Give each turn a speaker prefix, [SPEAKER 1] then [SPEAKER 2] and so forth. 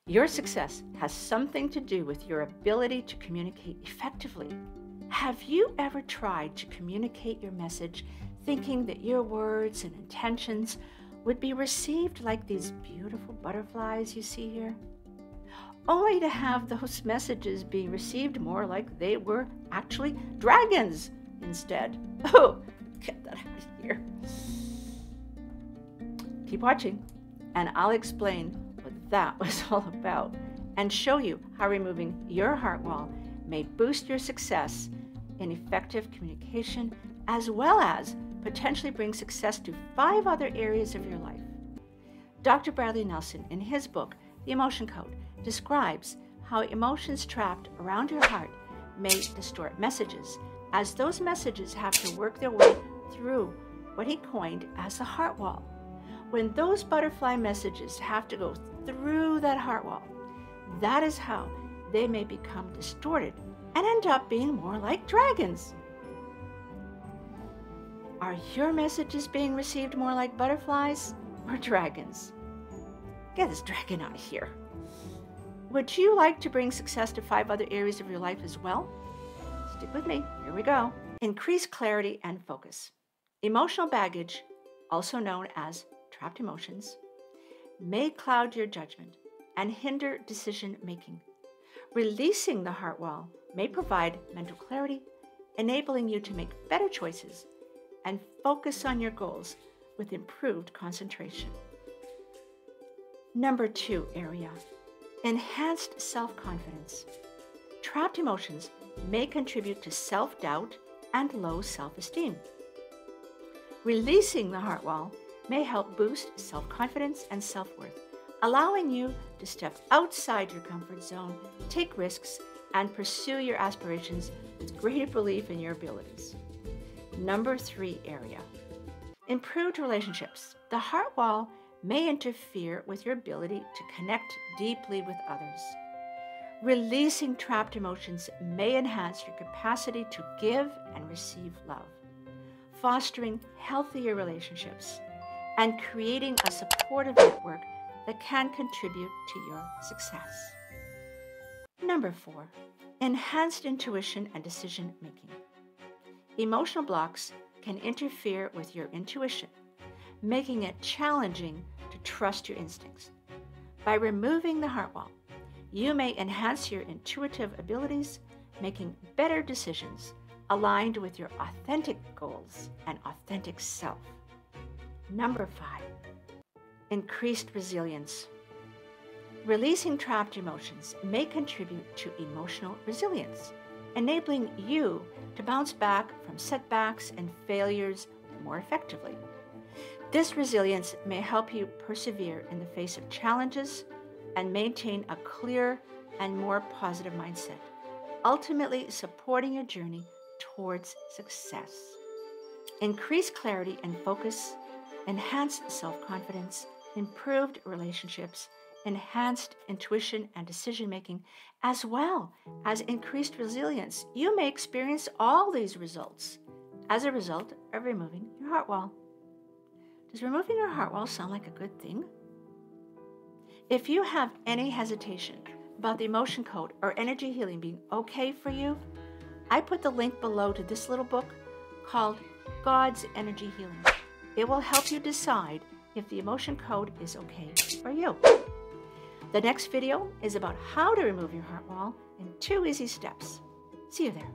[SPEAKER 1] Your success has something to do with your ability to communicate effectively. Have you ever tried to communicate your message thinking that your words and intentions would be received like these beautiful butterflies you see here? Only to have those messages be received more like they were actually dragons instead. Oh, get that out of here. Keep watching, and I'll explain what that was all about and show you how removing your heart wall may boost your success in effective communication, as well as potentially bring success to 5 other areas of your life. Dr. Bradley Nelson, in his book, The Emotion Code, describes how emotions trapped around your heart may distort messages, as those messages have to work their way through what he coined as the heart wall. When those butterfly messages have to go through that heart wall, that is how they may become distorted and end up being more like dragons. Are your messages being received more like butterflies or dragons? Get this dragon out of here. Would you like to bring success to 5 other areas of your life as well? Stick with me. Here we go. Increase clarity and focus. Emotional baggage, also known as trapped emotions, may cloud your judgment and hinder decision making. Releasing the heart wall may provide mental clarity, enabling you to make better choices and focus on your goals with improved concentration. Number 2 area, enhanced self-confidence. Trapped emotions may contribute to self-doubt and low self-esteem. Releasing the heart wall may help boost self-confidence and self-worth, allowing you to step outside your comfort zone, take risks, and pursue your aspirations with greater belief in your abilities. Number 3 area, improved relationships. The heart wall may interfere with your ability to connect deeply with others. Releasing trapped emotions may enhance your capacity to give and receive love, fostering healthier relationships and creating a supportive network that can contribute to your success. Number 4, enhanced intuition and decision making. Emotional blocks can interfere with your intuition, making it challenging to trust your instincts. By removing the heart wall, you may enhance your intuitive abilities, making better decisions aligned with your authentic goals and authentic self. Number 5, increased resilience. Releasing trapped emotions may contribute to emotional resilience, enabling you to bounce back from setbacks and failures more effectively. This resilience may help you persevere in the face of challenges and maintain a clear and more positive mindset, ultimately supporting your journey towards success. Increased clarity and focus, enhanced self-confidence, improved relationships, enhanced intuition and decision-making, as well as increased resilience. You may experience all these results as a result of removing your heart wall. Does removing your heart wall sound like a good thing? If you have any hesitation about the emotion code or energy healing being okay for you, I put the link below to this little book called God's Energy Healing. It will help you decide if the emotion code is okay for you. The next video is about how to remove your heart wall in 2 easy steps. See you there.